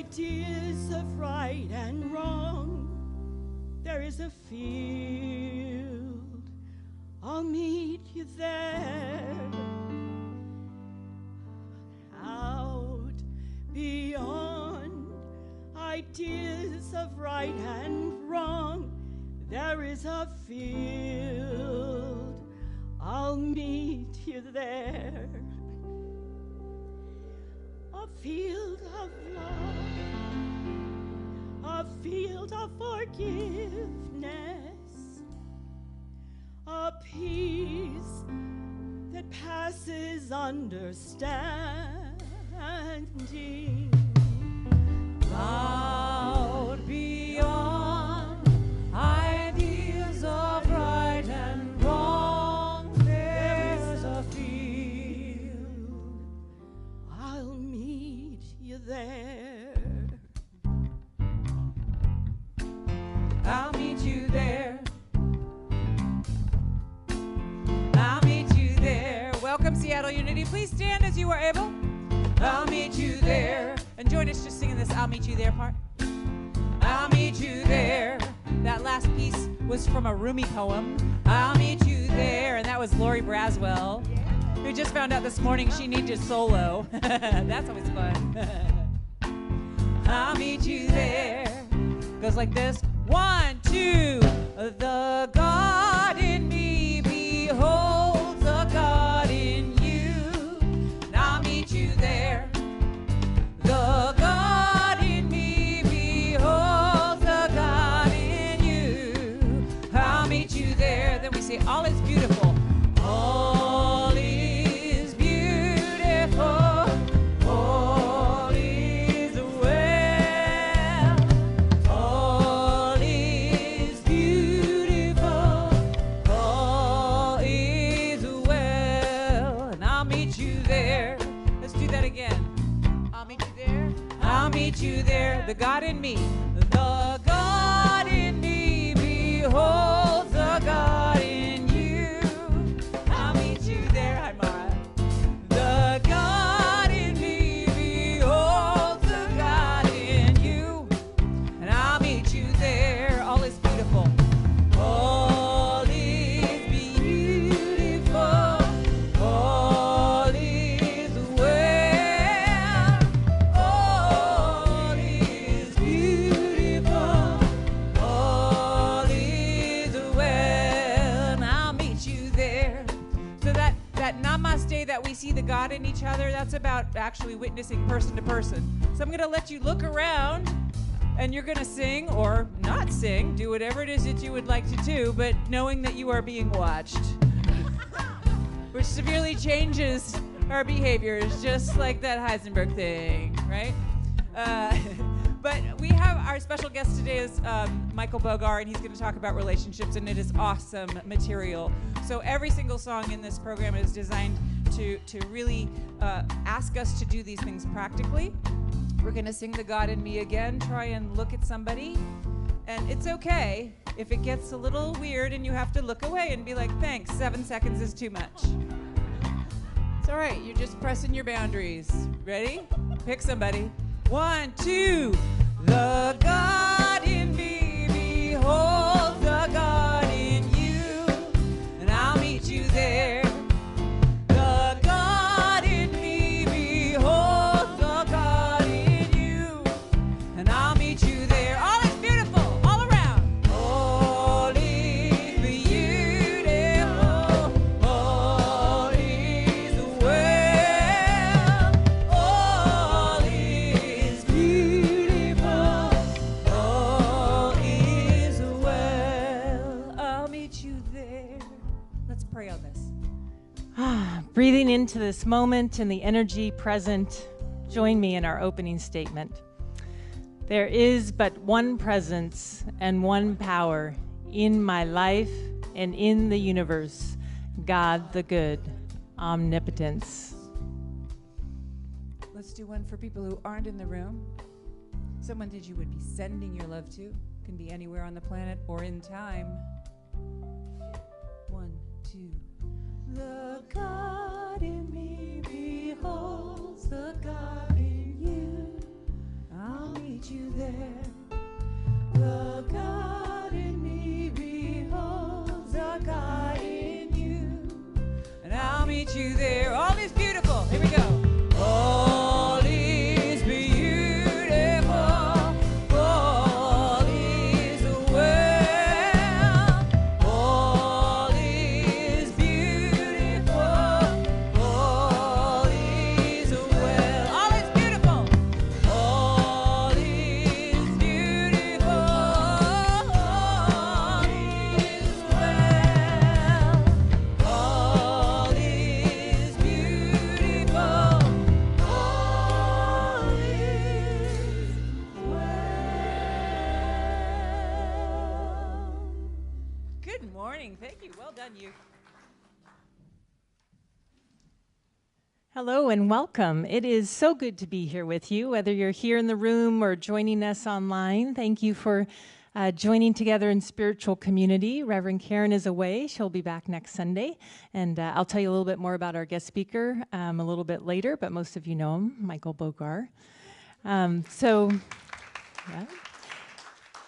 ideas of right and wrong. There is a field, I'll meet you there. Out beyond ideas of right and wrong, there is a field, I'll meet you there. A field of love, a field of forgiveness, a peace that passes understanding. Out beyond ideas of right and wrong, there's a field, I'll meet you there. I'll meet you there. I'll meet you there. Welcome, Seattle Unity. Please stand as you are able. I'll meet you there. And join us just singing this I'll meet you there part. I'll meet you there. That last piece was from a Rumi poem. I'll meet you there. And that was Lori Braswell, who just found out this morning she needed solo. That's always fun. I'll meet you there. Goes like this. 1, 2. The God in me beholds the God in you. And I'll meet you there. The God in me beholds the God in you. I'll meet you there. Then we say, all is beautiful. All is beautiful. All is well. All is beautiful. All is well. And I'll meet you there. Let's do that again. I'll meet you there. I'll meet you there. The God in me. The God in me beholds the God in you. I'll meet you there. Hi, Mara. The God in me beholds the God in you. And I'll meet you there. All is beautiful. All is beautiful. All is well. All is beautiful. All is well. And I'll meet you there. So that namaste that we see the God in each other, that's about actually witnessing person to person. So I'm going to let you look around, and you're going to sing or not sing, do whatever it is that you would like to do, but knowing that you are being watched, which severely changes our behaviors, just like that Heisenberg thing, right? But we have our special guest today is Michael Bogar, and he's going to talk about relationships, and it is awesome material. So every single song in this program is designed to really ask us to do these things practically. We're going to sing The God in Me again, try and look at somebody, and it's okay if it gets a little weird and you have to look away and be like, thanks, 7 seconds is too much. It's all right, you're just pressing your boundaries. Ready? Pick somebody. 1, 2. The God in me beholds the God in you, and I'll meet you there. The God in me beholds the God in you, and I'll meet you there. All is beautiful, all around. All is beautiful. All is well. All is beautiful. All is well. I'll meet you there. Let's pray on this. Breathing into this moment and the energy present, join me in our opening statement. There is but one presence and one power in my life and in the universe, God the good, omnipotence. Let's do one for people who aren't in the room. Someone that you would be sending your love to. Can be anywhere on the planet or in time. 1, 2. The God in me beholds the God in you. I'll meet you there. The God in me beholds the God in you, and I'll meet you there. All is beautiful. Here we go. All is beautiful. All is well. All is beautiful. All is well. All is beautiful. All is beautiful. All is well. All is beautiful. All is well. Good morning. Thank you. Well done, you. Hello and welcome. It is so good to be here with you, whether you're here in the room or joining us online. Thank you for joining together in spiritual community. Reverend Karen is away. She'll be back next Sunday. And I'll tell you a little bit more about our guest speaker a little bit later, but most of you know him, Michael Bogar.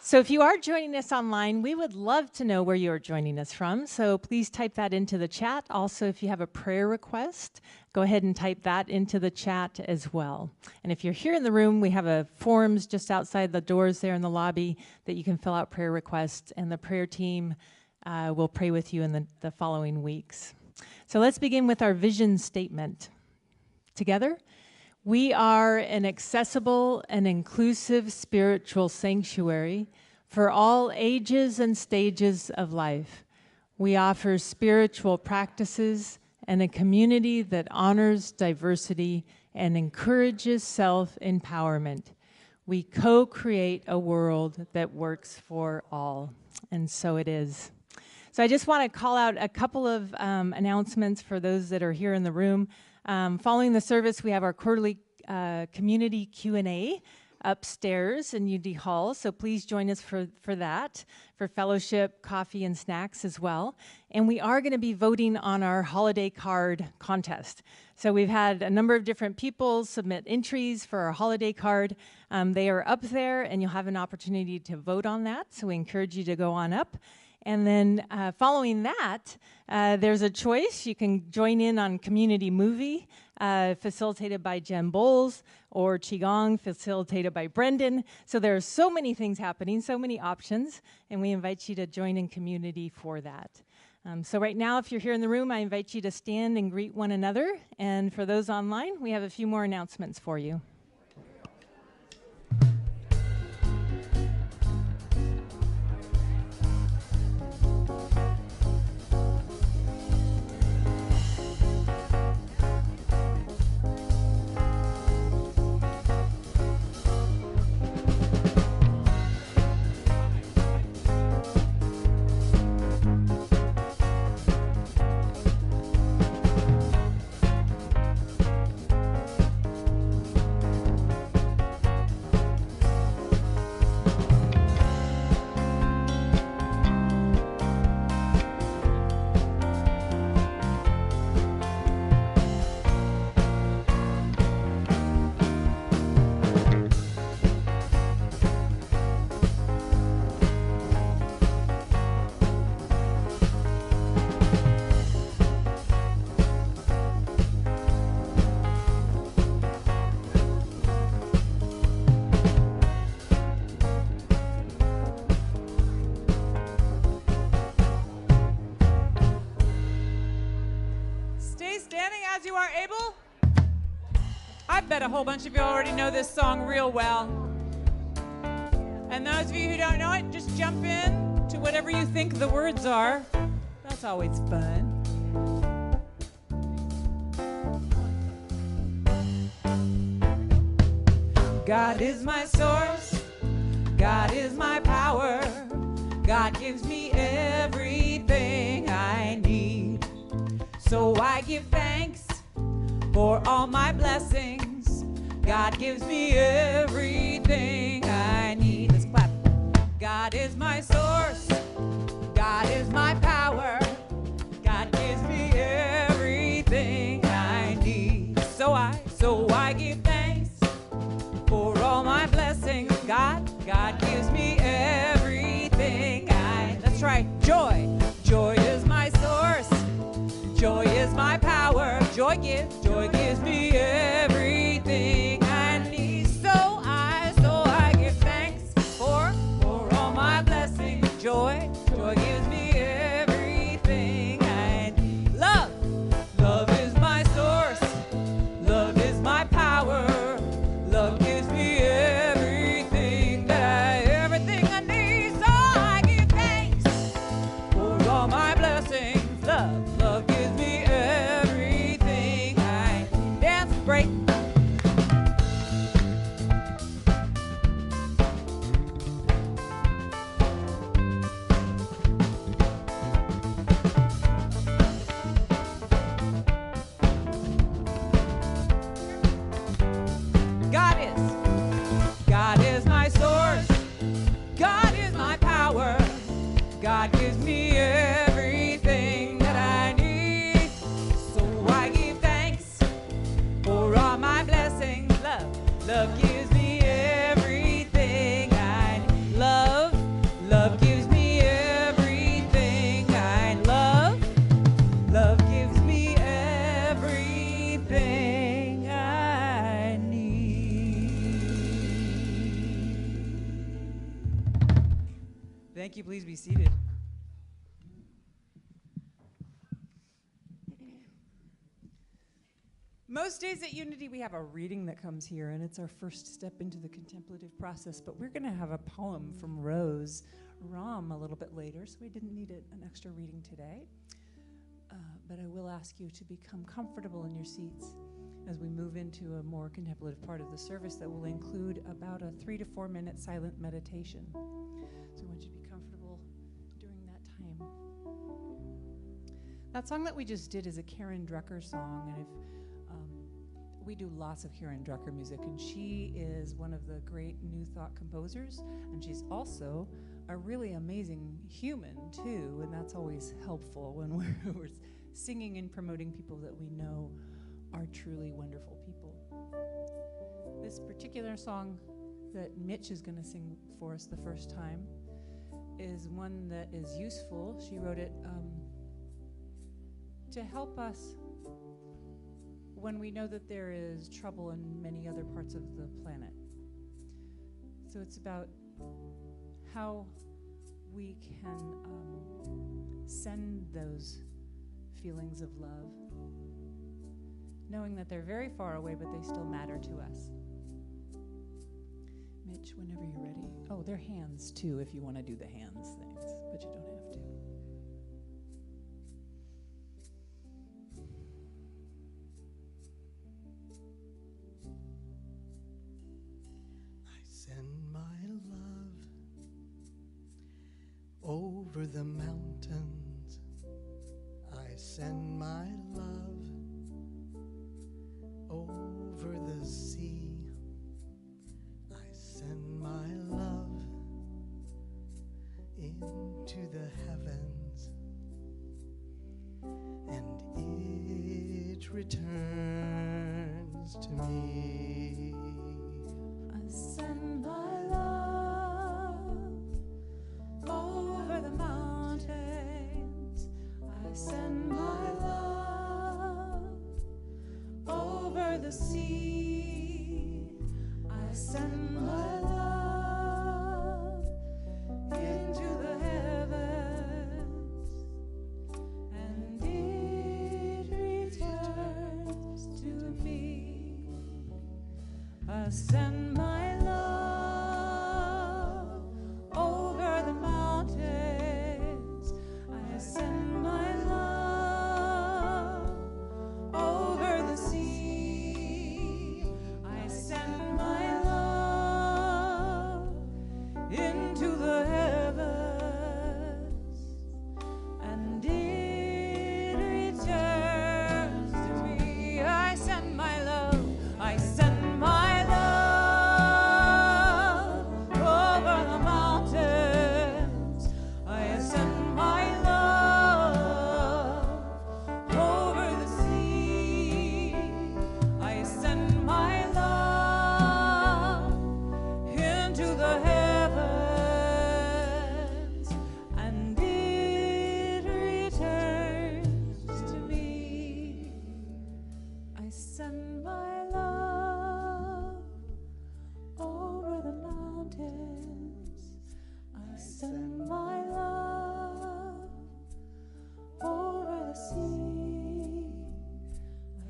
So if you are joining us online, we would love to know where you're joining us from. So please type that into the chat. Also, if you have a prayer request, go ahead and type that into the chat as well. And if you're here in the room, we have a forms just outside the doors there in the lobby that you can fill out prayer requests, and the prayer team will pray with you in the following weeks. So let's begin with our vision statement. Together, we are an accessible and inclusive spiritual sanctuary for all ages and stages of life. We offer spiritual practices and a community that honors diversity and encourages self-empowerment. We co-create a world that works for all, and so it is. So I just want to call out a couple of announcements for those that are here in the room. Following the service, we have our quarterly community Q&A upstairs in UD Hall, so please join us for that, for fellowship, coffee, and snacks as well. And we are going to be voting on our holiday card contest. So we've had a number of different people submit entries for our holiday card. They are up there, and you'll have an opportunity to vote on that, so we encourage you to go on up. And then following that, there's a choice. You can join in on Community Movie, facilitated by Jen Bowles, or Qigong, facilitated by Brendan. So there are so many things happening, so many options, and we invite you to join in community for that. So right now, if you're here in the room, I invite you to stand and greet one another. And for those online, we have a few more announcements for you. You are able. I bet a whole bunch of you already know this song real well. And those of you who don't know it, just jump in to whatever you think the words are. That's always fun. God is my source. God is my power. God gives me everything I need. So I give thanks for all my blessings. God gives me everything I need. Let's clap. God is my source. God is my power. God gives me everything I need. So I give thanks for all my blessings. God Thank you. Please be seated. Most days at Unity, we have a reading that comes here, and it's our first step into the contemplative process. But we're going to have a poem from Rose Ram a little bit later, so we didn't need an extra reading today. But I will ask you to become comfortable in your seats as we move into a more contemplative part of the service that will include about a 3 to 4 minute silent meditation. So I want you to be comfortable during that time. That song that we just did is a Karen Drucker song, and we do lots of Karen Drucker music, and she is one of the great New Thought composers, and she's also a really amazing human too, and that's always helpful when we're singing and promoting people that we know are truly wonderful people. This particular song that Mitch is going to sing for us the first time is one that is useful. She wrote it to help us when we know that there is trouble in many other parts of the planet. So it's about how we can send those feelings of love, knowing that they're very far away, but they still matter to us. Mitch, whenever you're ready. Oh, they're hands too, if you want to do the hands things, but you don't have to. Send my love over the mountains. I send my love over the sea. I send my love into the heavens, and it returns to me. I send my love over the mountains. I send my love over the sea. I send my love into the heavens, and it returns to me. I send my love over the mountains. I send my love over the sea. I send my love into the heavens, and it returns to me. I send my love. I send my love over the mountains. I send my love over the sea. I send my love into the heavens, and it returns to me. I send my love over the mountains. I send my love over the sea.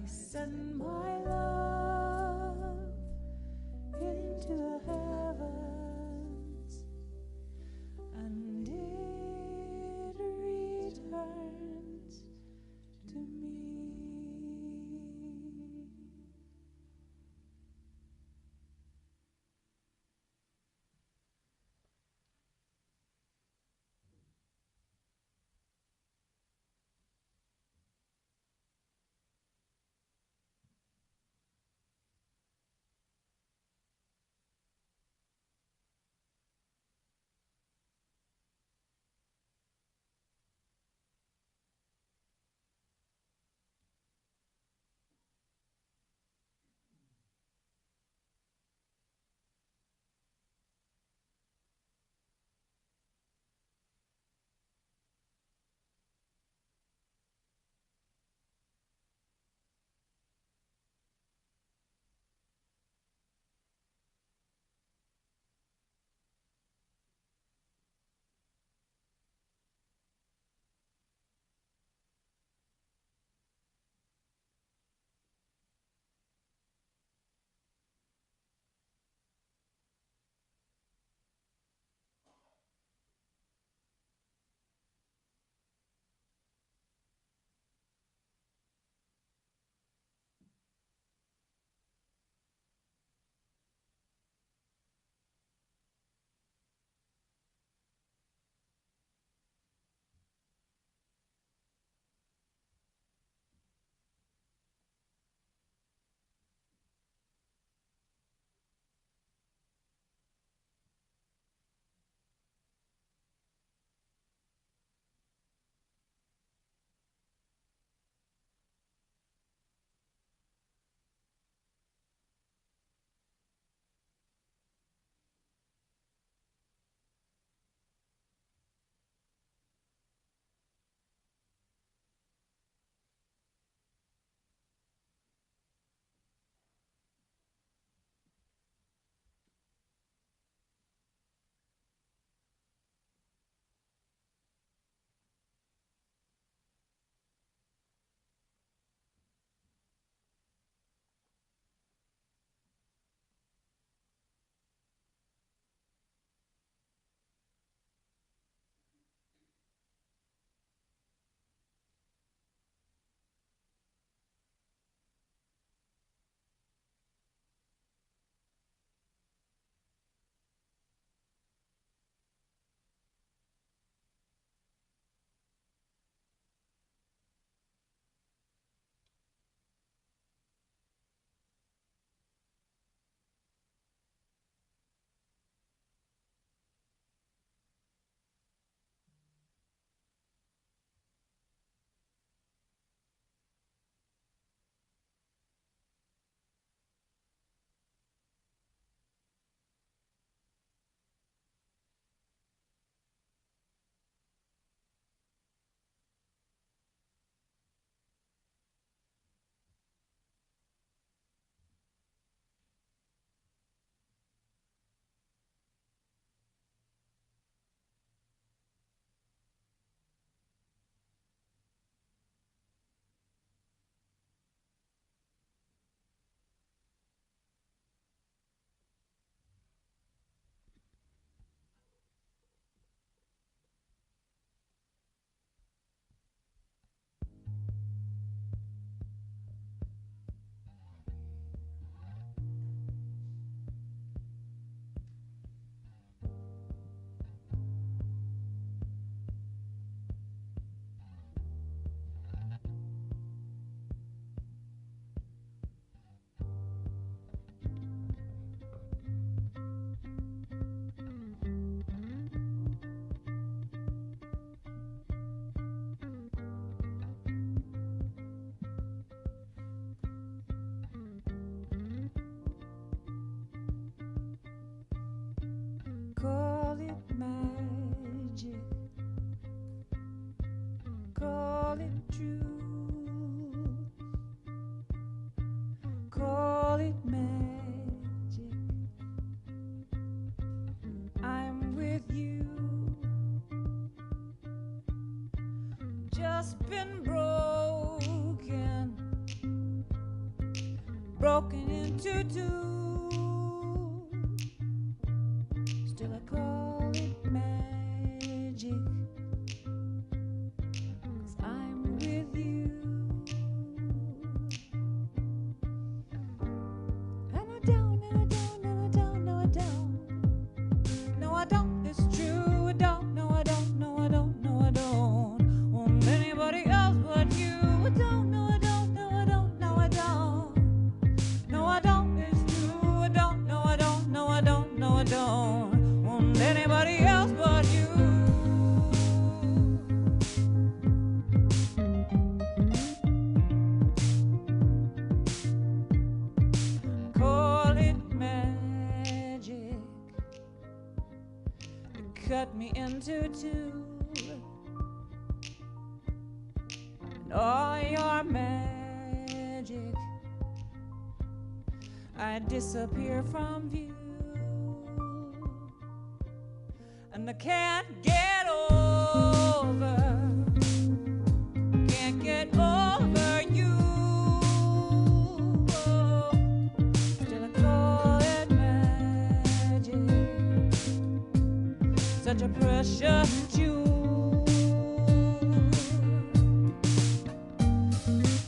I send my love into the heavens, and it returns to me. Call it magic, call it true, call it magic. I'm with you. Just been broken into two. Still I call it magic, 'cause I'm with you. And I don't, and I don't, and I don't, no I don't. No I don't, it's true, I don't, no I don't, no I don't, no I don't want anybody else but you. I don't, no I don't, no I don't, no I don't. No I don't, it's true, I don't, no I don't, no I don't, no I don't want anybody else but you. Call it magic, you cut me into two, and all your magic, I disappear from view, and I can't get over you. Still I call it magic, such a precious jewel.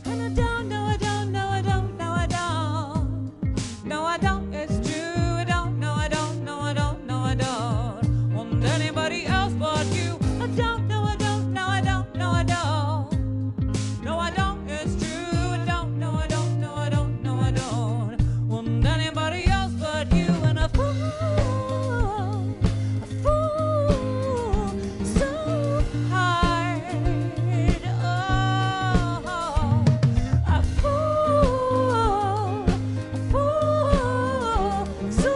And I don't, no I don't, no I don't, no I don't. No I don't, it's true, I don't, no I don't, no I don't, no I don't want anybody else but you. I don't, no I don't, no I don't, no I don't. No I don't, it's true, I don't, no I don't, no I don't, no I don't want anybody else but you. And a fool so hard, oh, a fool so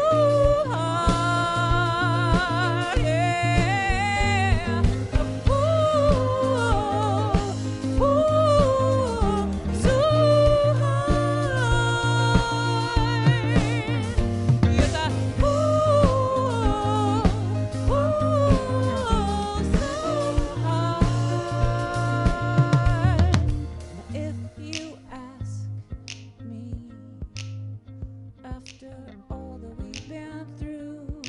hard, yeah, a fool so hard. Yes, a fool so hard. If you ask me, after all that we've been through,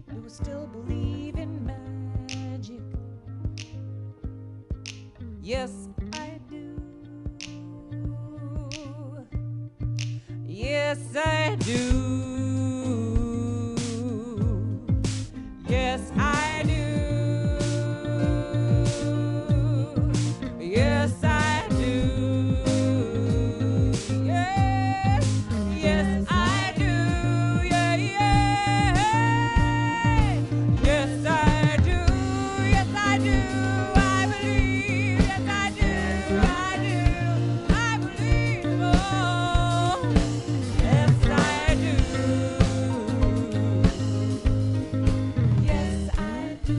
do we still believe in magic? Yes, I do. Yes, I do. Yes, I do. Yes, I do. Yes, yes, I do. Yeah, yeah. Yes, I do. Yes, I do. I believe. Yes, I do. I do. I believe. Oh, yes, I do. Yes, I do.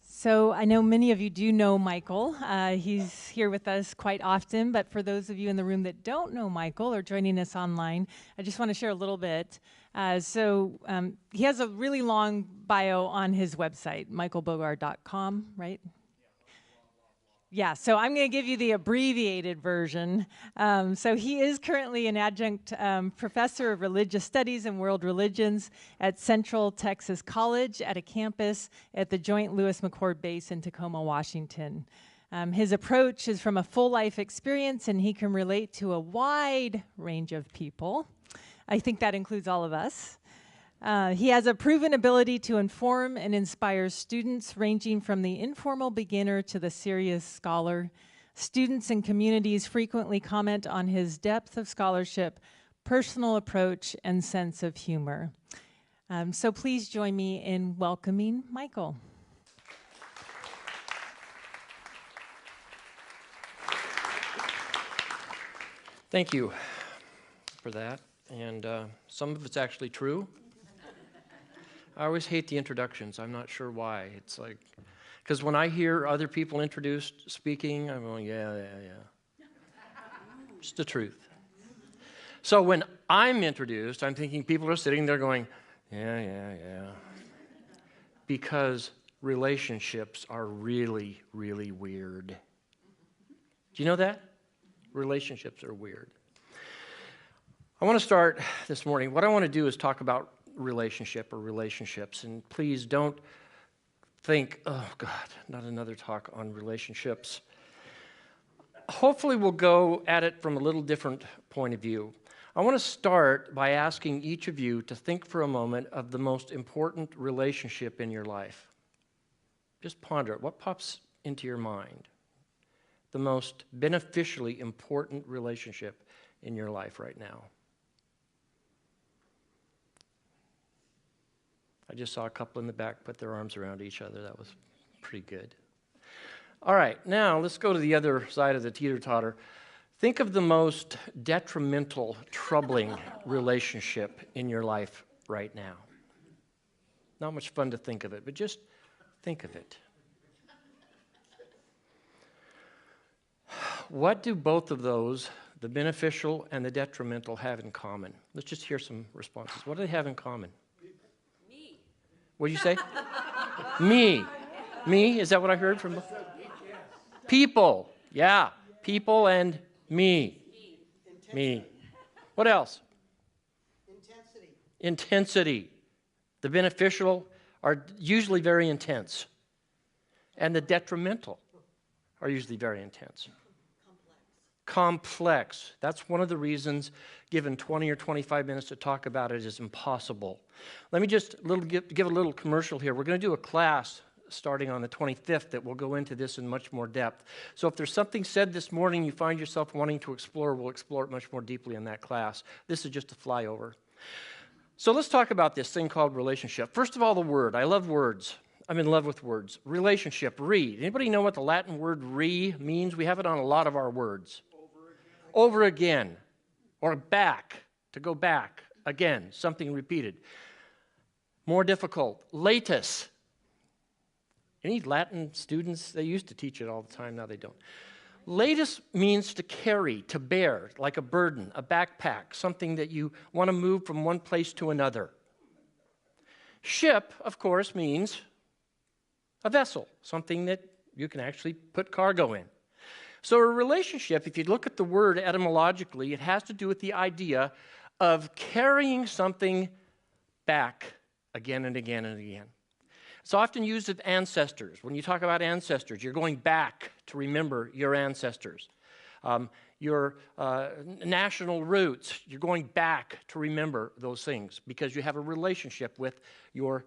So I know many of you do know Michael. He's here with us quite often, but for those of you in the room that don't know Michael or joining us online, I just want to share a little bit. He has a really long bio on his website, michaelbogar.com, right? Yeah, so I'm going to give you the abbreviated version. So he is currently an adjunct professor of religious studies and world religions at Central Texas College at a campus at the Joint Lewis McChord Base in Tacoma, Washington. His approach is from a full life experience, and he can relate to a wide range of people. I think that includes all of us. He has a proven ability to inform and inspire students, ranging from the informal beginner to the serious scholar. Students and communities frequently comment on his depth of scholarship, personal approach, and sense of humor. So please join me in welcoming Michael. Thank you for that. And some of it's actually true. I always hate the introductions. I'm not sure why. It's like, because when I hear other people introduced speaking, I'm going, yeah. It's the truth. So when I'm introduced, I'm thinking people are sitting there going, yeah. Because relationships are really, really weird. Do you know that? Relationships are weird. I want to start this morning. What I want to do is talk about relationship or relationships. And please don't think, oh, God, not another talk on relationships. Hopefully we'll go at it from a little different point of view. I want to start by asking each of you to think for a moment of the most important relationship in your life. Just ponder it. What pops into your mind? The most beneficially important relationship in your life right now. I just saw a couple in the back put their arms around each other. That was pretty good. All right, now let's go to the other side of the teeter-totter. Think of the most detrimental, troubling relationship in your life right now. Not much fun to think of it, but just think of it. What do both of those, the beneficial and the detrimental, have in common? Let's just hear some responses. What do they have in common? Me. What did you say? Me. Me? Is that what I heard from? People. Yeah. People and me. Me. What else? Intensity. The beneficial are usually very intense. And the detrimental are usually very intense. Complex. That's one of the reasons, given 20 or 25 minutes to talk about it, is impossible. Let me just give a little commercial here. We're going to do a class starting on the 25th that will go into this in much more depth. So if there's something said this morning you find yourself wanting to explore, we'll explore it much more deeply in that class. This is just a flyover. So let's talk about this thing called relationship. First of all, the word. I love words. I'm in love with words. Relationship, re. Anybody know what the Latin word re means? We have it on a lot of our words. Over again, or back, to go back, again, something repeated. More difficult, latus. Any Latin students? They used to teach it all the time, now they don't. Latus means to carry, to bear, like a burden, a backpack, something that you want to move from one place to another. Ship, of course, means a vessel, something that you can actually put cargo in. So a relationship, if you look at the word etymologically, it has to do with the idea of carrying something back again and again and again. It's often used of ancestors. When you talk about ancestors, you're going back to remember your ancestors. Your national roots, you're going back to remember those things because you have a relationship with your,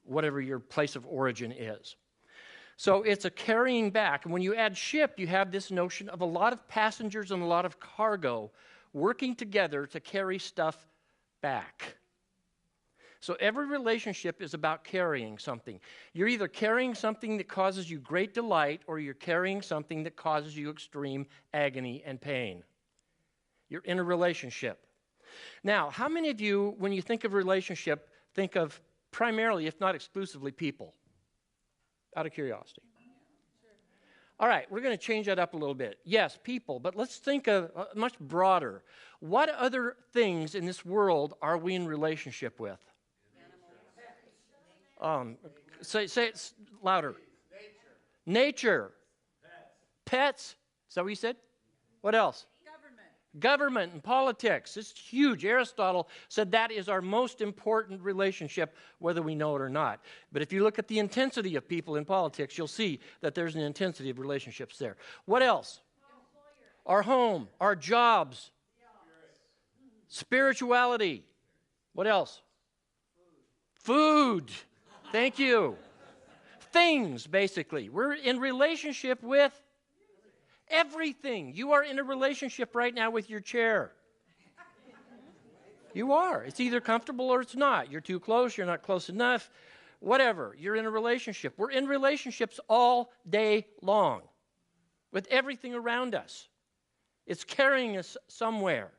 whatever your place of origin is. So it's a carrying back. And when you add ship, you have this notion of a lot of passengers and a lot of cargo working together to carry stuff back. So every relationship is about carrying something. You're either carrying something that causes you great delight or you're carrying something that causes you extreme agony and pain. You're in a relationship. Now, how many of you, when you think of relationship, think of primarily, if not exclusively, people? Out of curiosity. All right, we're going to change that up a little bit. Yes, people, but let's think of much broader. What other things in this world are we in relationship with? Say it louder. Nature. Pets. Is that what you said? What else? Government and politics. It's huge. Aristotle said that is our most important relationship, whether we know it or not. But if you look at the intensity of people in politics, you'll see that there's an intensity of relationships there. What else? Our home, our jobs, spirituality. What else? Food. Thank you. Things, basically. We're in relationship with everything. You are in a relationship right now with your chair. You are. It's either comfortable or it's not. You're too close, you're not close enough, whatever. You're in a relationship. We're in relationships all day long with everything around us. It's carrying us somewhere.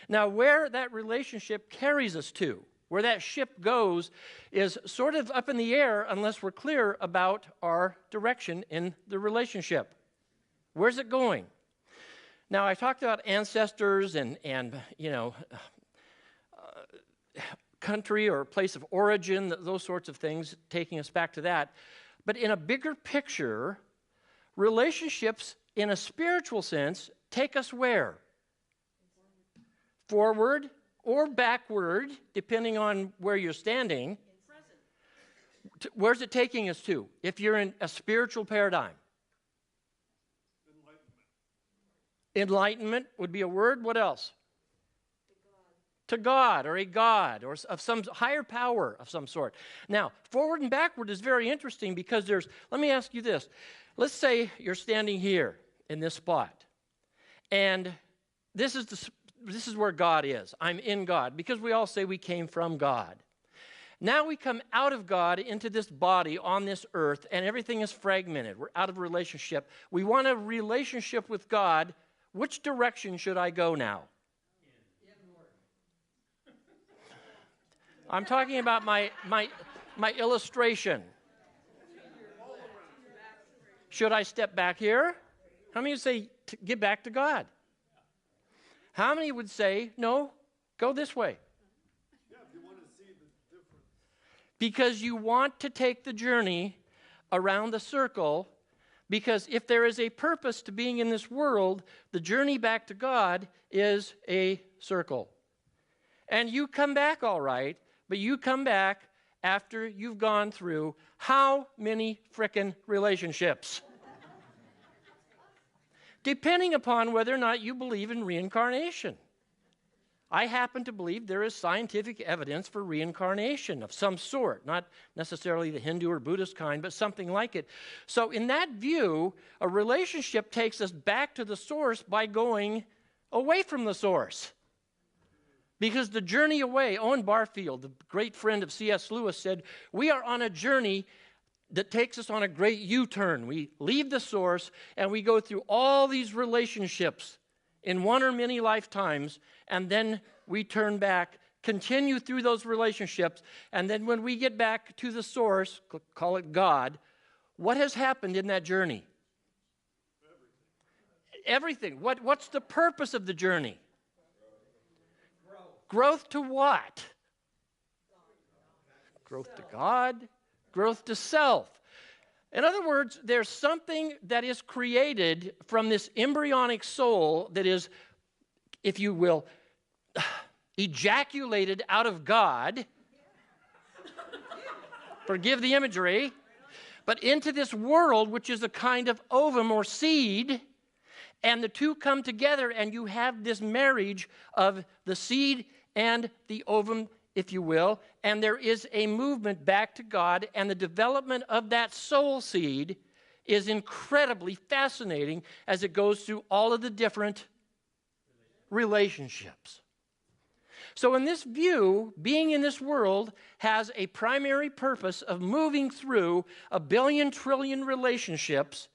Now, where that relationship carries us to, where that ship goes, is sort of up in the air unless we're clear about our direction in the relationship. Where's it going? Now, I talked about ancestors and country or place of origin, those sorts of things, taking us back to that. But in a bigger picture, relationships in a spiritual sense take us where? Forward or backward, depending on where you're standing. Where's it taking us to? If you're in a spiritual paradigm. Enlightenment would be a word. What else? To God or a God or of some higher power of some sort. Now, forward and backward is very interesting because let me ask you this. Let's say you're standing here in this spot, and this is where God is. I'm in God because we all say we came from God. Now we come out of God into this body on this earth, and everything is fragmented. We're out of relationship. We want a relationship with God. Which direction should I go now? I'm talking about my illustration. Should I step back here? How many would say, get back to God? How many would say, no, go this way? Yeah, if you want to see the difference. Because you want to take the journey around the circle, because if there is a purpose to being in this world, the journey back to God is a circle. And you come back all right, but you come back after you've gone through how many frickin' relationships? Depending upon whether or not you believe in reincarnation. I happen to believe there is scientific evidence for reincarnation of some sort, not necessarily the Hindu or Buddhist kind, but something like it. So in that view, a relationship takes us back to the source by going away from the source. Because the journey away, Owen Barfield, the great friend of C.S. Lewis, said, we are on a journey that takes us on a great U-turn. We leave the source and we go through all these relationships in one or many lifetimes, and then we turn back, continue through those relationships, and then when we get back to the source, call it God, what has happened in that journey? Everything. What's the purpose of the journey? Growth to what? Growth to God, growth to self. In other words, there's something that is created from this embryonic soul that is, if you will, ejaculated out of God. Forgive the imagery. But into this world, which is a kind of ovum or seed, and the two come together and you have this marriage of the seed and the ovum, if you will, and there is a movement back to God, and the development of that soul seed is incredibly fascinating as it goes through all of the different relationships. So in this view, being in this world has a primary purpose of moving through 1 billion trillion relationships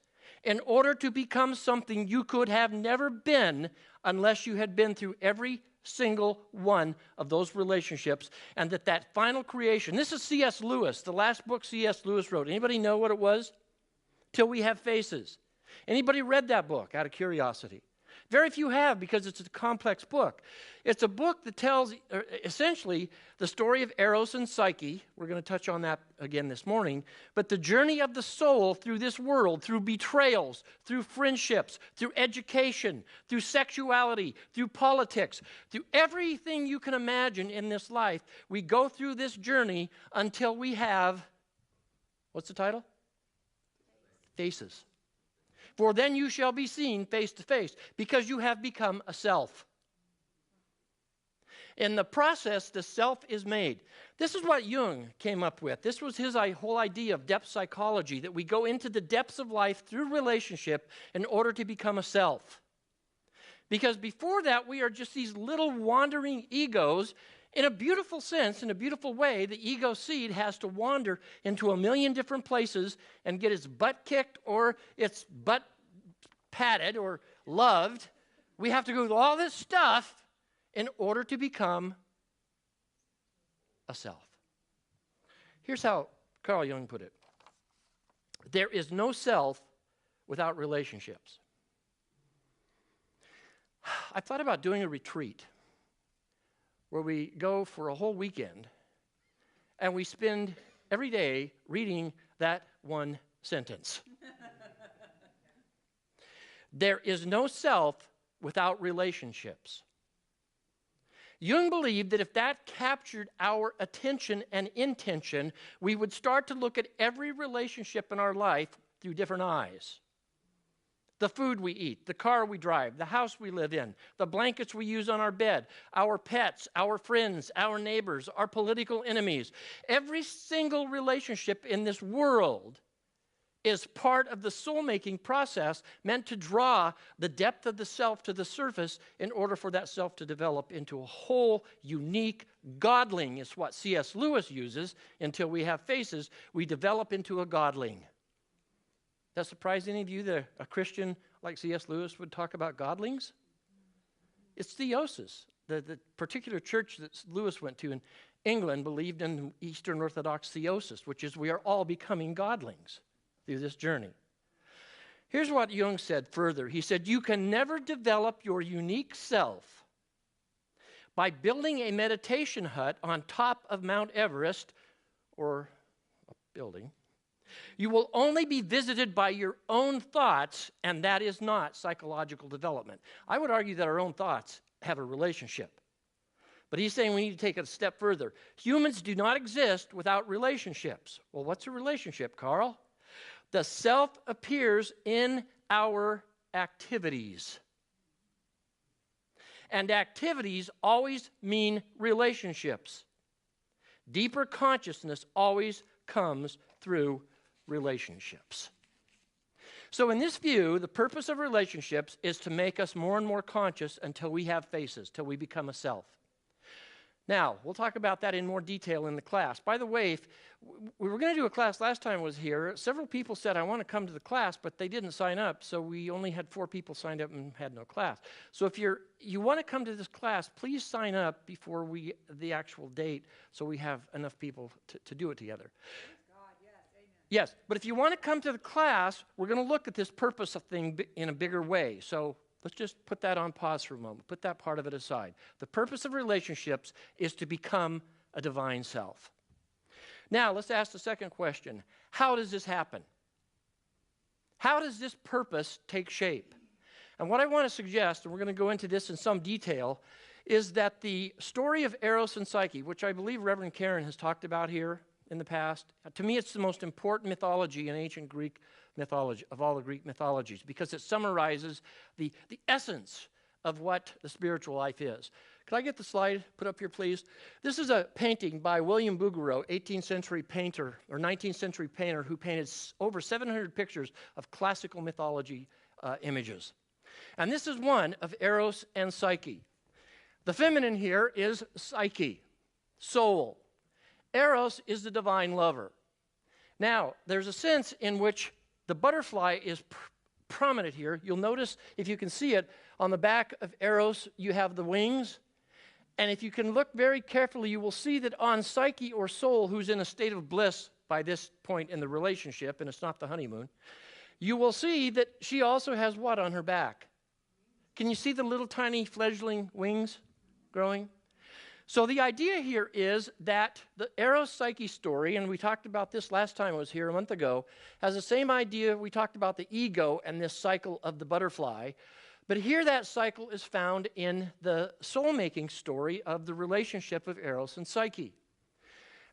in order to become something you could have never been unless you had been through every single one of those relationships, and that final creation. This is C.S. Lewis, the last book C.S. Lewis wrote. Anybody know what it was? Till We Have Faces. Anybody read that book out of curiosity? Very few have, because it's a complex book. It's a book that tells essentially the story of Eros and Psyche. We're going to touch on that again this morning. But the journey of the soul through this world, through betrayals, through friendships, through education, through sexuality, through politics, through everything you can imagine in this life, we go through this journey until we have, what's the title? Faces. For then you shall be seen face to face, because you have become a self. In the process, the self is made. This is what Jung came up with. This was his whole idea of depth psychology, that we go into the depths of life through relationship in order to become a self. Because before that, we are just these little wandering egos. In a beautiful sense, in a beautiful way, the ego seed has to wander into a million different places and get its butt kicked or its butt patted or loved. We have to go through all this stuff in order to become a self. Here's how Carl Jung put it. There is no self without relationships. I thought about doing a retreat where we go for a whole weekend and we spend every day reading that one sentence. There is no self without relationships. Jung believed that if that captured our attention and intention, we would start to look at every relationship in our life through different eyes. The food we eat, the car we drive, the house we live in, the blankets we use on our bed, our pets, our friends, our neighbors, our political enemies. Every single relationship in this world is part of the soul-making process meant to draw the depth of the self to the surface in order for that self to develop into a whole, unique godling, is what C.S. Lewis uses. Until we have faces, we develop into a godling. Does that surprise any of you that a Christian like C.S. Lewis would talk about godlings? It's theosis. The particular church that Lewis went to in England believed in Eastern Orthodox theosis, which is we are all becoming godlings through this journey. Here's what Jung said further. He said, you can never develop your unique self by building a meditation hut on top of Mount Everest or a building. You will only be visited by your own thoughts, and that is not psychological development. I would argue that our own thoughts have a relationship. But he's saying we need to take it a step further. Humans do not exist without relationships. Well, what's a relationship, Carl? The self appears in our activities. And activities always mean relationships. Deeper consciousness always comes through relationships. So in this view, the purpose of relationships is to make us more and more conscious until we have faces, till we become a self. Now, we'll talk about that in more detail in the class. By the way, if we were going to do a class last time I was here. Several people said, I want to come to the class, but they didn't sign up, so we only had 4 people signed up and had no class. So if you want to come to this class, please sign up before the actual date so we have enough people to do it together. Yes, but if you want to come to the class, we're going to look at this purpose of thing in a bigger way. So let's just put that on pause for a moment. Put that part of it aside. The purpose of relationships is to become a divine self. Now, let's ask the second question. How does this happen? How does this purpose take shape? And what I want to suggest, and we're going to go into this in some detail, is that the story of Eros and Psyche, which I believe Reverend Karen has talked about here in the past, to me it's the most important mythology in ancient Greek mythology, of all the Greek mythologies, because it summarizes the essence of what the spiritual life is. Could I get the slide put up here, please? This is a painting by William Bouguereau, 18th century painter, or 19th century painter, who painted over 700 pictures of classical mythology images. And this is one of Eros and Psyche. The feminine here is Psyche, soul. Eros is the divine lover. Now, there's a sense in which the butterfly is prominent here. You'll notice, if you can see it, on the back of Eros, you have the wings. And if you can look very carefully, you will see that on Psyche, or soul, who's in a state of bliss by this point in the relationship, and it's not the honeymoon, you will see that she also has what on her back? Can you see the little tiny fledgling wings growing? So the idea here is that the Eros-Psyche story, and we talked about this last time I was here a month ago, has the same idea. We talked about the ego and this cycle of the butterfly. But here that cycle is found in the soul-making story of the relationship of Eros and Psyche.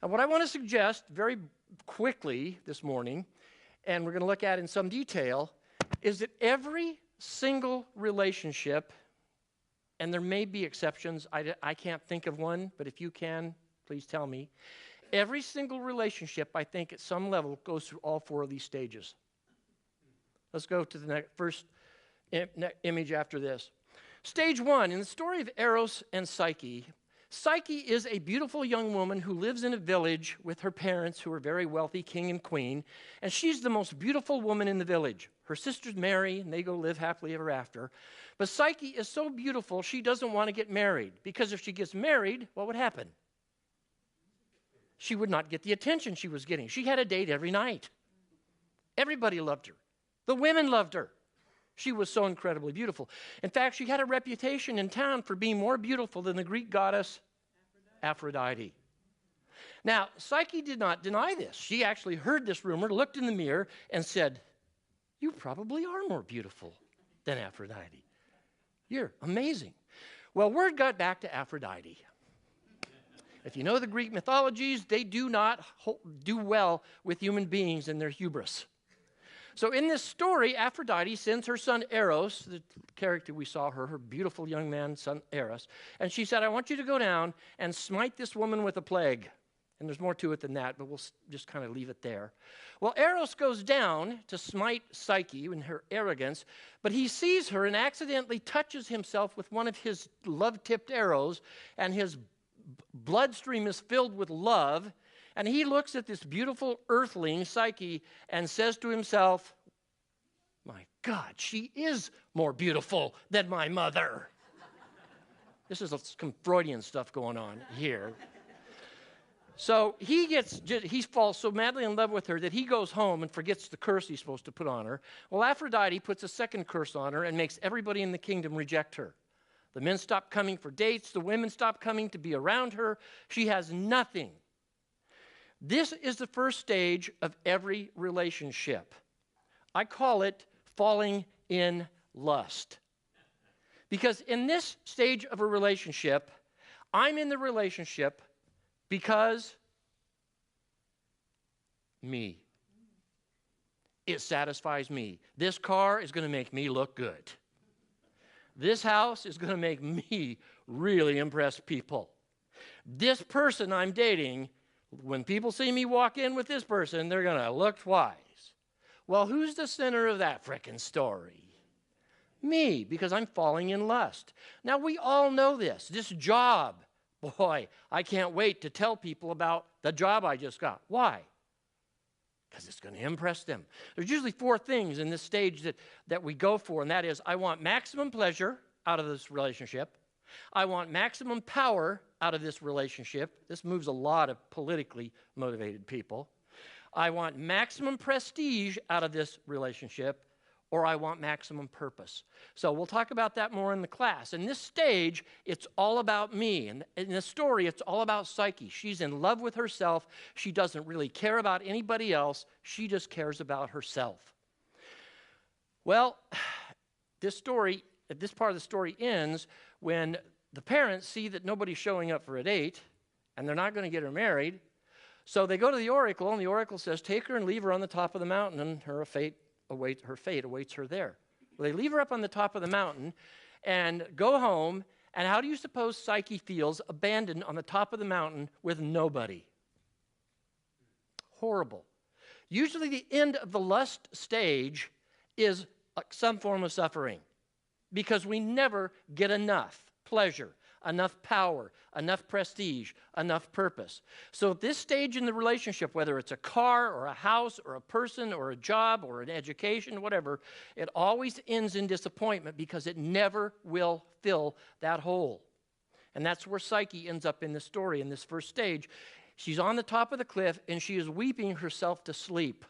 And what I want to suggest very quickly this morning, and we're going to look at in some detail, is that every single relationship, and there may be exceptions, I can't think of one, but if you can, please tell me. Every single relationship, I think, at some level goes through all 4 of these stages. Let's go to the first image after this. Stage one, in the story of Eros and Psyche, Psyche is a beautiful young woman who lives in a village with her parents who are very wealthy, king and queen, and she's the most beautiful woman in the village. Her sisters marry, and they go live happily ever after. But Psyche is so beautiful, she doesn't want to get married, because if she gets married, what would happen? She would not get the attention she was getting. She had a date every night. Everybody loved her. The women loved her. She was so incredibly beautiful. In fact, she had a reputation in town for being more beautiful than the Greek goddess Aphrodite. Now, Psyche did not deny this. She actually heard this rumor, looked in the mirror, and said, "You probably are more beautiful than Aphrodite. You're amazing." Well, word got back to Aphrodite. If you know the Greek mythologies, they do not do well with human beings and their hubris. So in this story, Aphrodite sends her son Eros, the character we saw her beautiful young man, son Eros, and she said, "I want you to go down and smite this woman with a plague." And there's more to it than that, but we'll just kind of leave it there. Well, Eros goes down to smite Psyche in her arrogance, but he sees her and accidentally touches himself with one of his love-tipped arrows, and his bloodstream is filled with love. And he looks at this beautiful earthling, Psyche, and says to himself, "My God, she is more beautiful than my mother." This is some Freudian stuff going on here. So he falls so madly in love with her that he goes home and forgets the curse he's supposed to put on her. Well, Aphrodite puts a second curse on her and makes everybody in the kingdom reject her. The men stop coming for dates. The women stop coming to be around her. She has nothing. This is the first stage of every relationship. I call it falling in lust. Because in this stage of a relationship, I'm in the relationship because me. It satisfies me. This car is going to make me look good. This house is going to make me really impress people. This person I'm dating, when people see me walk in with this person, they're going to look twice. Well, who's the center of that frickin' story? Me, because I'm falling in lust. Now, we all know this. This job, boy, I can't wait to tell people about the job I just got. Why? Because it's going to impress them. There's usually four things in this stage that we go for, and that is, I want maximum pleasure out of this relationship. I want maximum power out of this relationship. This moves a lot of politically motivated people. I want maximum prestige out of this relationship, or I want maximum purpose. So we'll talk about that more in the class. In this stage, it's all about me. And in the story, it's all about Psyche. She's in love with herself. She doesn't really care about anybody else. She just cares about herself. Well, this part of the story ends when the parents see that nobody's showing up for a date, and they're not going to get her married. So they go to the oracle, and the oracle says, "Take her and leave her on the top of the mountain, and her fate awaits her there." Well, they leave her up on the top of the mountain and go home, and how do you suppose Psyche feels abandoned on the top of the mountain with nobody? Horrible. Usually the end of the lust stage is some form of suffering, because we never get enough pleasure, enough power, enough prestige, enough purpose. So at this stage in the relationship, whether it's a car or a house or a person or a job or an education, whatever, it always ends in disappointment because it never will fill that hole. And that's where Psyche ends up in the story in this first stage. She's on the top of the cliff and she is weeping herself to sleep.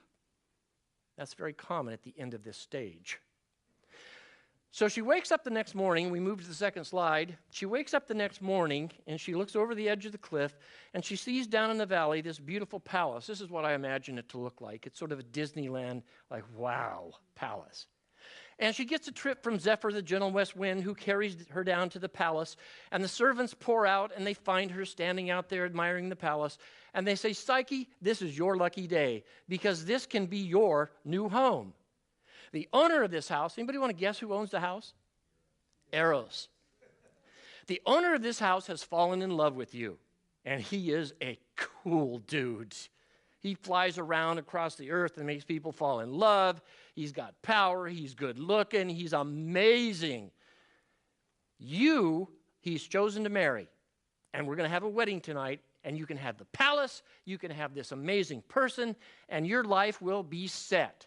That's very common at the end of this stage. So she wakes up the next morning. We move to the second slide. She wakes up the next morning, and she looks over the edge of the cliff, and she sees down in the valley this beautiful palace. This is what I imagine it to look like. It's sort of a Disneyland, like, wow, palace. And she gets a trip from Zephyr, the gentle west wind, who carries her down to the palace. And the servants pour out, and they find her standing out there admiring the palace. And they say, "Psyche, this is your lucky day, because this can be your new home." The owner of this house, anybody want to guess who owns the house? Eros. The owner of this house has fallen in love with you, and he is a cool dude. He flies around across the earth and makes people fall in love. He's got power. He's good looking. He's amazing. He's chosen to marry. And we're going to have a wedding tonight, and you can have the palace, you can have this amazing person, and your life will be set.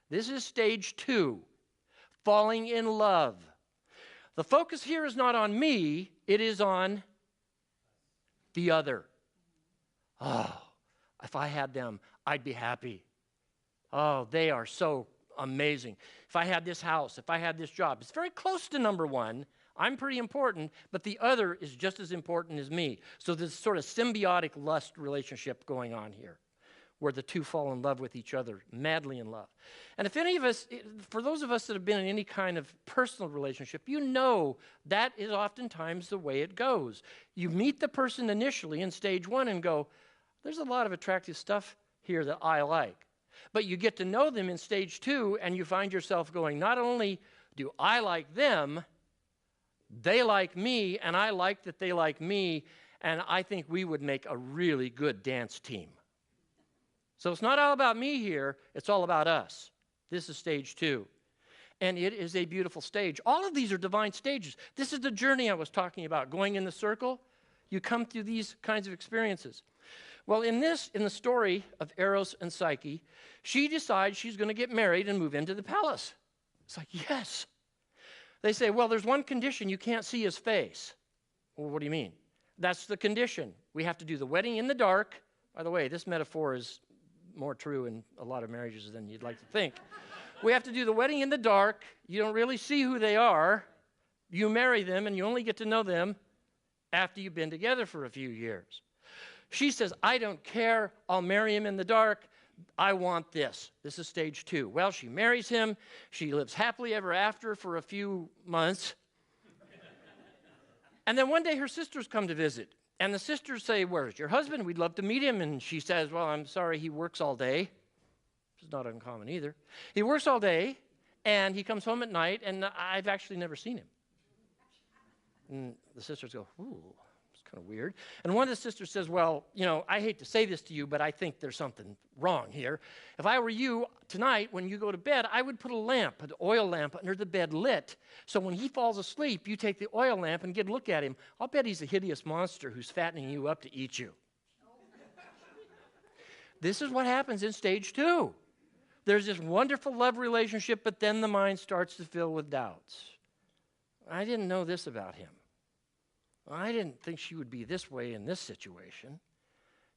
This is stage 2, falling in love. The focus here is not on me, it is on the other. Oh, if I had them, I'd be happy. Oh, they are so amazing. If I had this house, if I had this job, it's very close to number 1. I'm pretty important, but the other is just as important as me. So there's sort of symbiotic lust relationship going on here, where the two fall in love with each other, madly in love. And if any of us, for those of us that have been in any kind of personal relationship, you know that is oftentimes the way it goes. You meet the person initially in stage 1 and go, there's a lot of attractive stuff here that I like. But you get to know them in stage 2, and you find yourself going, not only do I like them, they like me, and I like that they like me, and I think we would make a really good dance team. So it's not all about me here, it's all about us. This is stage 2. And it is a beautiful stage. All of these are divine stages. This is the journey I was talking about, going in the circle. You come through these kinds of experiences. Well, in the story of Eros and Psyche, she decides she's going to get married and move into the palace. It's like, yes. They say, well, there's one condition, you can't see his face. Well, what do you mean? That's the condition. We have to do the wedding in the dark. By the way, this metaphor is more true in a lot of marriages than you'd like to think. We have to do the wedding in the dark. You don't really see who they are. You marry them, and you only get to know them after you've been together for a few years. She says, I don't care. I'll marry him in the dark. I want this. This is stage 2. Well, she marries him. She lives happily ever after for a few months. And then one day her sisters come to visit. And the sisters say, where's your husband? We'd love to meet him. And she says, well, I'm sorry, he works all day. Which is not uncommon either. He works all day, and he comes home at night, and I've actually never seen him. And the sisters go, ooh. Kind of weird. And one of the sisters says, well, I hate to say this to you, but I think there's something wrong here. If I were you, tonight when you go to bed, I would put a lamp, an oil lamp under the bed lit, so when he falls asleep, you take the oil lamp and get a look at him. I'll bet he's a hideous monster who's fattening you up to eat you. This is what happens in stage 2. There's this wonderful love relationship, but then the mind starts to fill with doubts. I didn't know this about him. I didn't think she would be this way in this situation.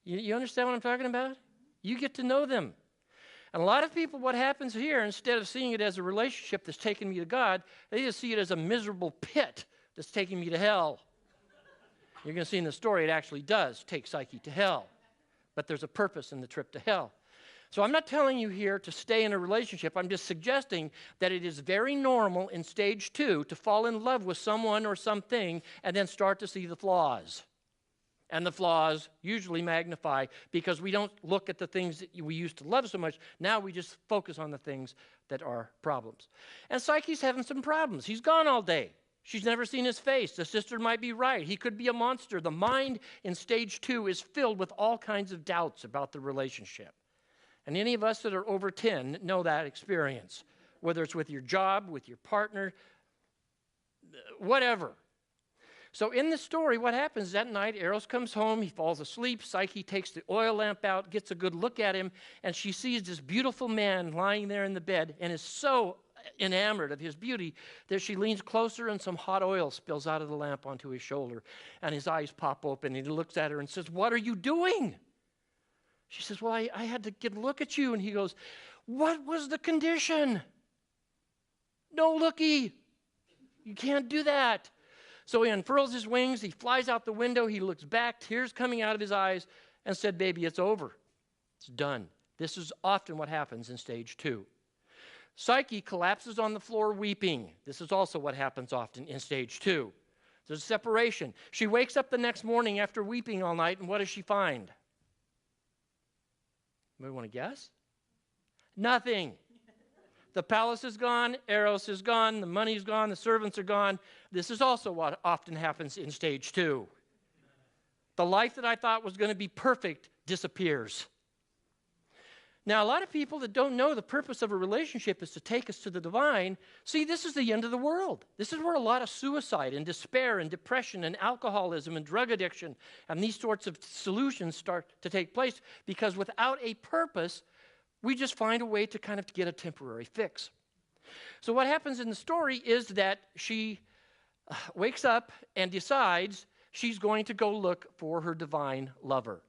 You understand what I'm talking about? You get to know them. And a lot of people, what happens here, instead of seeing it as a relationship that's taking me to God, they just see it as a miserable pit that's taking me to hell. You're going to see in the story it actually does take Psyche to hell. But there's a purpose in the trip to hell. So I'm not telling you here to stay in a relationship. I'm just suggesting that it is very normal in stage 2 to fall in love with someone or something and then start to see the flaws. And the flaws usually magnify because we don't look at the things that we used to love so much. Now we just focus on the things that are problems. And Psyche's having some problems. He's gone all day. She's never seen his face. The sister might be right. He could be a monster. The mind in stage 2 is filled with all kinds of doubts about the relationship. And any of us that are over 10 know that experience, whether it's with your job, with your partner, whatever. So in the story, what happens that night, Eros comes home, he falls asleep, Psyche takes the oil lamp out, gets a good look at him, and she sees this beautiful man lying there in the bed and is so enamored of his beauty that she leans closer and some hot oil spills out of the lamp onto his shoulder, and his eyes pop open, and he looks at her and says, what are you doing? She says, well, I had to get a look at you. And he goes, what was the condition? No looky. You can't do that. So he unfurls his wings. He flies out the window. He looks back, tears coming out of his eyes, and said, baby, it's over. It's done. This is often what happens in stage 2. Psyche collapses on the floor weeping. This is also what happens often in stage 2. There's a separation. She wakes up the next morning after weeping all night, and what does she find? Anybody want to guess? Nothing. The palace is gone, Eros is gone, the money's gone, the servants are gone. This is also what often happens in stage 2. The life that I thought was going to be perfect disappears. Now, a lot of people that don't know the purpose of a relationship is to take us to the divine. See, this is the end of the world. This is where a lot of suicide and despair and depression and alcoholism and drug addiction and these sorts of solutions start to take place, because without a purpose, we just find a way to kind of get a temporary fix. So what happens in the story is that she wakes up and decides she's going to go look for her divine lover.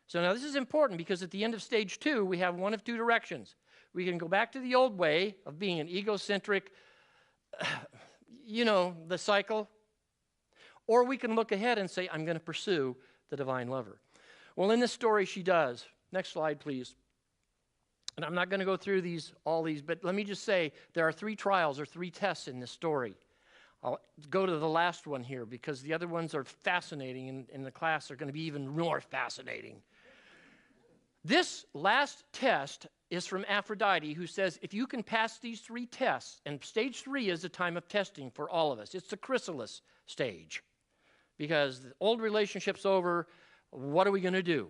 So now this is important, because at the end of stage 2, we have one of two directions. We can go back to the old way of being an egocentric, you know, the cycle. Or we can look ahead and say, I'm going to pursue the divine lover. Well, in this story, she does. Next slide, please. And I'm not going to go through all these, but let me just say there are 3 trials or 3 tests in this story. I'll go to the last one here, because the other ones are fascinating, and in the class are going to be even more fascinating. This last test is from Aphrodite, who says, if you can pass these 3 tests, and stage 3 is a time of testing for all of us. It's the chrysalis stage, because the old relationship's over. What are we going to do?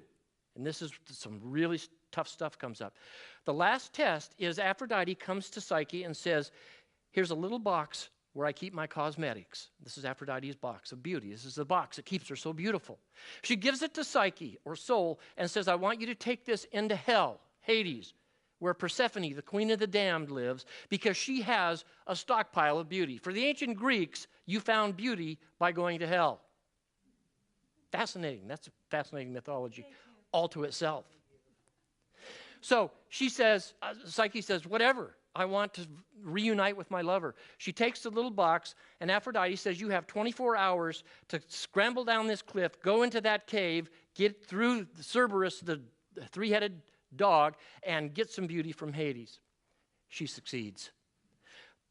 And this is some really tough stuff comes up. The last test is Aphrodite comes to Psyche and says, here's a little box where I keep my cosmetics. This is Aphrodite's box of beauty. This is the box that keeps her so beautiful. She gives it to Psyche, or Soul, and says, I want you to take this into hell, Hades, where Persephone, the queen of the damned, lives, because she has a stockpile of beauty. For the ancient Greeks, you found beauty by going to hell. Fascinating. That's a fascinating mythology all to itself. So she says, Psyche says, whatever. I want to reunite with my lover. She takes the little box, and Aphrodite says, you have 24 hours to scramble down this cliff, go into that cave, get through the Cerberus, the 3-headed dog, and get some beauty from Hades. She succeeds.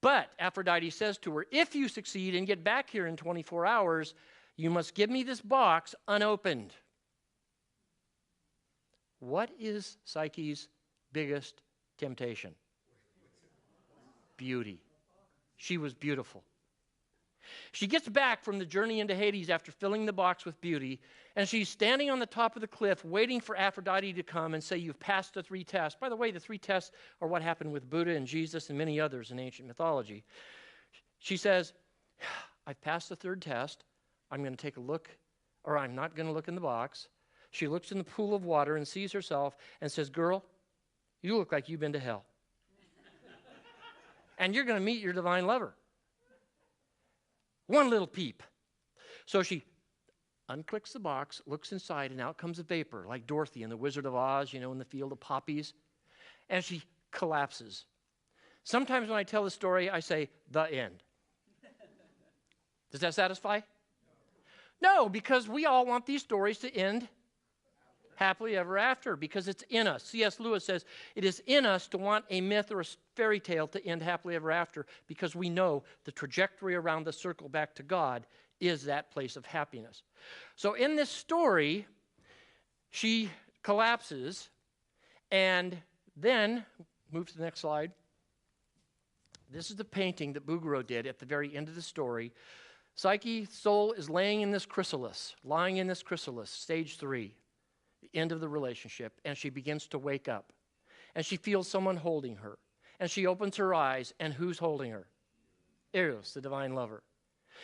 But Aphrodite says to her, if you succeed and get back here in 24 hours, you must give me this box unopened. What is Psyche's biggest temptation? Beauty. She was beautiful. She gets back from the journey into Hades after filling the box with beauty, and she's standing on the top of the cliff waiting for Aphrodite to come and say, you've passed the 3 tests. By the way, the 3 tests are what happened with Buddha and Jesus and many others in ancient mythology. She says, I've passed the 3rd test. I'm going to take a look, or I'm not going to look in the box. She looks in the pool of water and sees herself and says, girl, you look like you've been to hell. And you're going to meet your divine lover. One little peep. So she unclicks the box, looks inside, and out comes a vapor, like Dorothy in The Wizard of Oz, you know, in the field of poppies. And she collapses. Sometimes when I tell the story, I say, the end. Does that satisfy? No, because we all want these stories to end happily ever after, because it's in us. C.S. Lewis says it is in us to want a myth or a fairy tale to end happily ever after, because we know the trajectory around the circle back to God is that place of happiness. So in this story, she collapses, and then, move to the next slide. This is the painting that Bouguereau did at the very end of the story. Psyche, Soul, is lying in this chrysalis, stage 3. The end of the relationship, and she begins to wake up, and she feels someone holding her, and she opens her eyes, and who's holding her? Eros, the divine lover.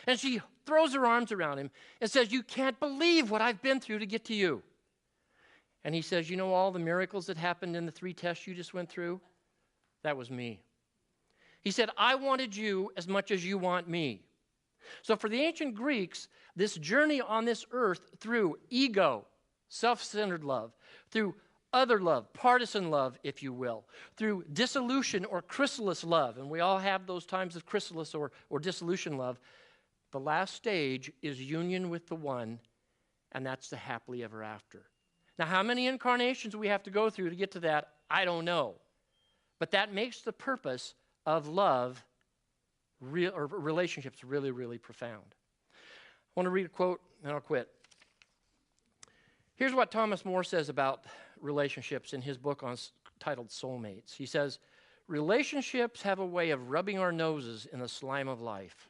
And she throws her arms around him and says, you can't believe what I've been through to get to you. And he says, you know all the miracles that happened in the 3 tests you just went through? That was me. He said, I wanted you as much as you want me. So for the ancient Greeks, this journey on this earth through ego, self-centered love, through other love, partisan love, if you will, through dissolution or chrysalis love, and we all have those times of chrysalis or dissolution love, the last stage is union with the one, and that's the happily ever after. Now, how many incarnations we have to go through to get to that, I don't know. But that makes the purpose of love or relationships really, really profound. I want to read a quote, and I'll quit. Here's what Thomas More says about relationships in his book titled Soulmates. He says, relationships have a way of rubbing our noses in the slime of life.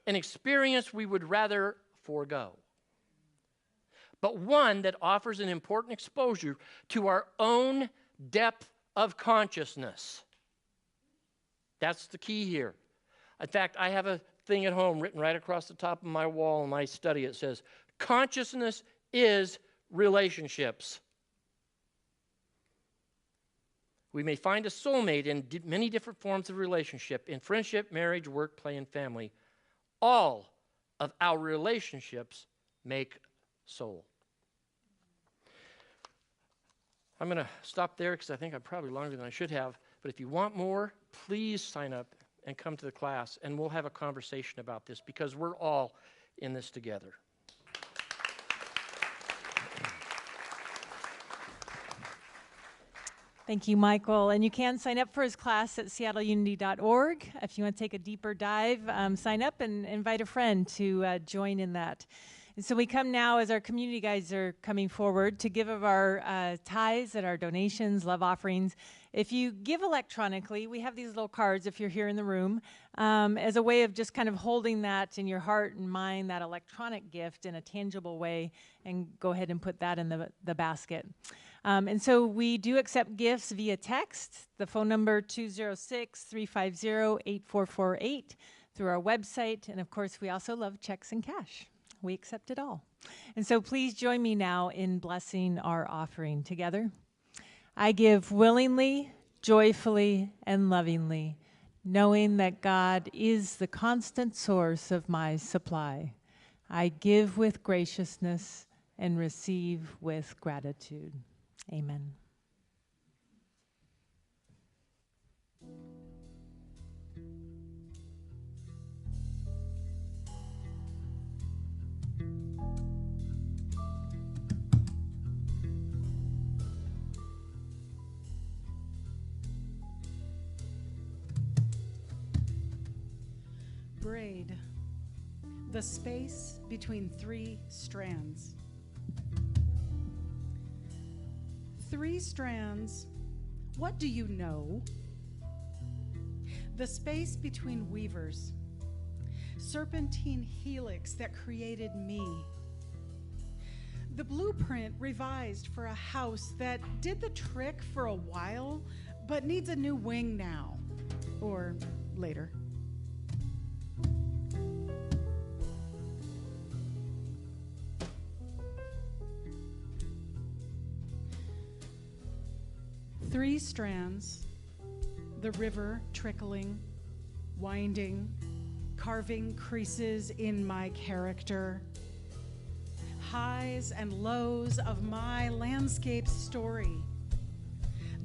An experience we would rather forego. but one that offers an important exposure to our own depth of consciousness. That's the key here. In fact, I have a thing at home written right across the top of my wall in my study. It says, consciousness is relationships. We may find a soulmate in many different forms of relationship, in friendship, marriage, work, play, and family. All of our relationships make soul. I'm going to stop there because I think I'm probably longer than I should have. But if you want more, please sign up and come to the class, and we'll have a conversation about this because we're all in this together. Thank you, Michael. And you can sign up for his class at seattleunity.org. If you want to take a deeper dive, sign up and invite a friend to join in that. And so we come now, as our community guys are coming forward, to give of our tithes and our donations, love offerings. If you give electronically, we have these little cards if you're here in the room, as a way of just kind of holding that in your heart and mind, that electronic gift in a tangible way, and go ahead and put that in the basket. And so we do accept gifts via text, the phone number 206-350-8448, through our website, and of course we also love checks and cash. We accept it all. And so please join me now in blessing our offering together. I give willingly, joyfully, and lovingly, knowing that God is the constant source of my supply. I give with graciousness and receive with gratitude. Amen. Braid, the space between three strands. Three strands, what do you know? The space between weavers, serpentine helix that created me. The blueprint revised for a house that did the trick for a while, but needs a new wing now, or later. Three strands, the river trickling, winding, carving creases in my character, highs and lows of my landscape story,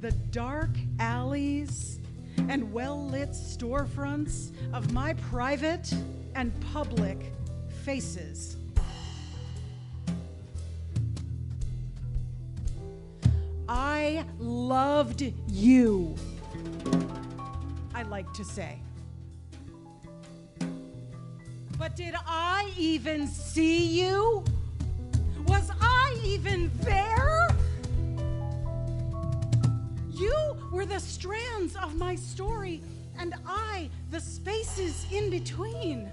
the dark alleys and well-lit storefronts of my private and public faces. I loved you, I like to say. But did I even see you? Was I even there? You were the strands of my story, and I the spaces in between.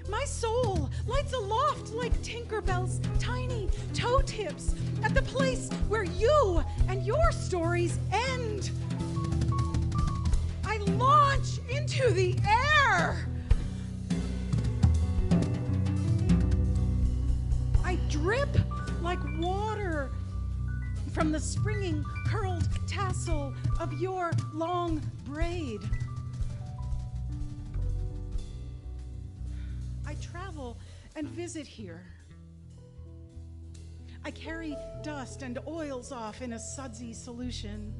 My soul lights aloft like Tinkerbell's tiny toe tips at the place where you and your stories end. I launch into the air. I drip like water from the springing curled tassel of your long braid. I travel and visit here. I carry dust and oils off in a sudsy solution.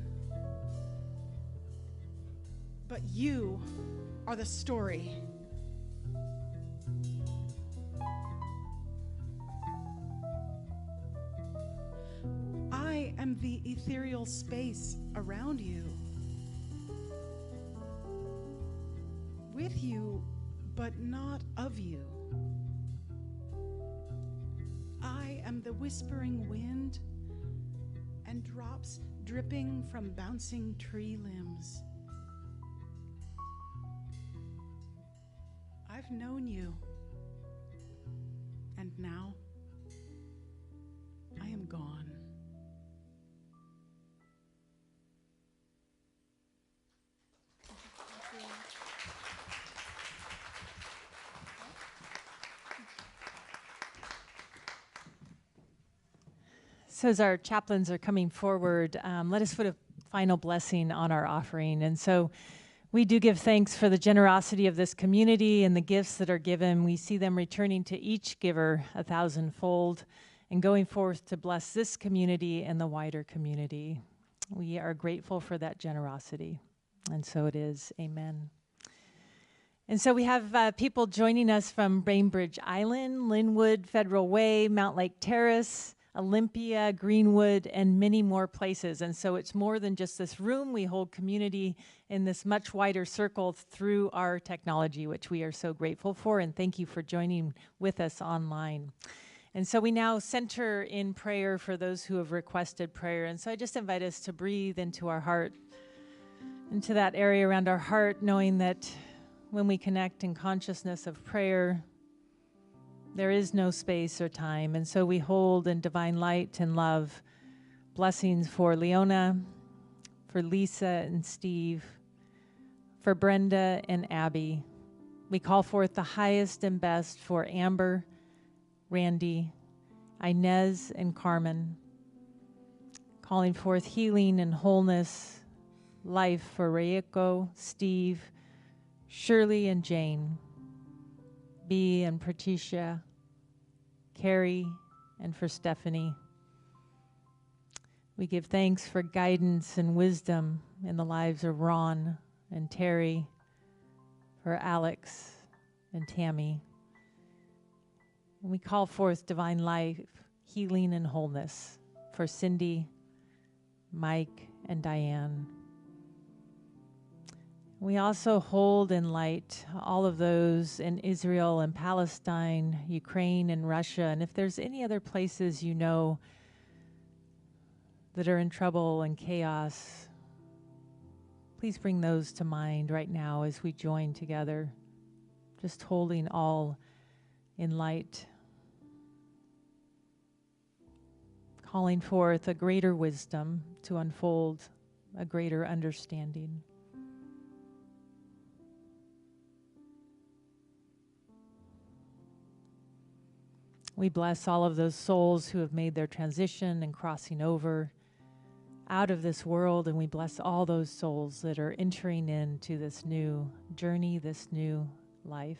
But you are the story. I am the ethereal space around you. With you, but not of you. I am the whispering wind and drops dripping from bouncing tree limbs. I've known you, and now gone. So as our chaplains are coming forward, let us put a final blessing on our offering. And so we do give thanks for the generosity of this community and the gifts that are given. We see them returning to each giver 1,000-fold and going forth to bless this community and the wider community. We are grateful for that generosity. And so it is. Amen. And so we have people joining us from Bainbridge Island, Linwood, Federal Way, Mount Lake Terrace, Olympia, Greenwood, and many more places. And so it's more than just this room. We hold community in this much wider circle through our technology, which we are so grateful for. And thank you for joining with us online. And so we now center in prayer for those who have requested prayer. And so I just invite us to breathe into our heart, into that area around our heart, knowing that when we connect in consciousness of prayer, there is no space or time. And so we hold in divine light and love blessings for Leona, for Lisa and Steve, for Brenda and Abby. We call forth the highest and best for Amber, Randy, Inez, and Carmen, calling forth healing and wholeness, life for Reiko, Steve, Shirley, and Jane, Bea and Patricia, Carrie, and for Stephanie. We give thanks for guidance and wisdom in the lives of Ron and Terry, for Alex and Tammy. And we call forth divine life, healing, and wholeness for Cindy, Mike, and Diane. We also hold in light all of those in Israel and Palestine, Ukraine and Russia. And if there's any other places you know that are in trouble and chaos, please bring those to mind right now as we join together, just holding all in light, calling forth a greater wisdom to unfold a greater understanding. We bless all of those souls who have made their transition and crossing over out of this world, and we bless all those souls that are entering into this new journey, this new life.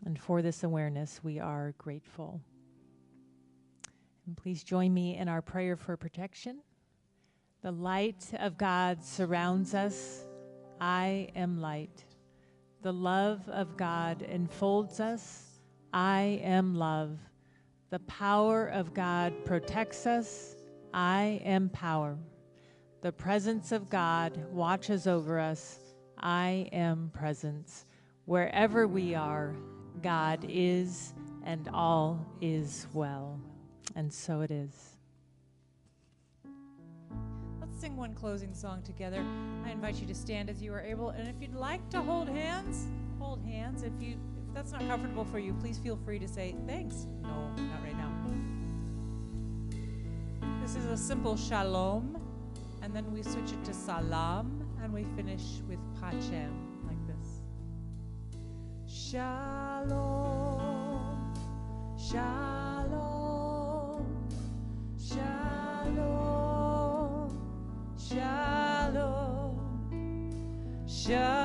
And for this awareness, we are grateful. And please join me in our prayer for protection. The light of God surrounds us. I am light. The love of God enfolds us. I am love. The power of God protects us. I am power. The presence of God watches over us. I am presence. Wherever we are, God is, and all is well. And so it is. Let's sing one closing song together. I invite you to stand as you are able. And if you'd like to hold hands, hold hands. If that's not comfortable for you, please feel free to say thanks. No, not right now. This is a simple shalom, and then we switch it to salam, and we finish with pachem, like this. Shalom, shalom, shalom, shalom, shalom.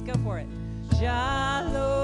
Go for it. Shalom.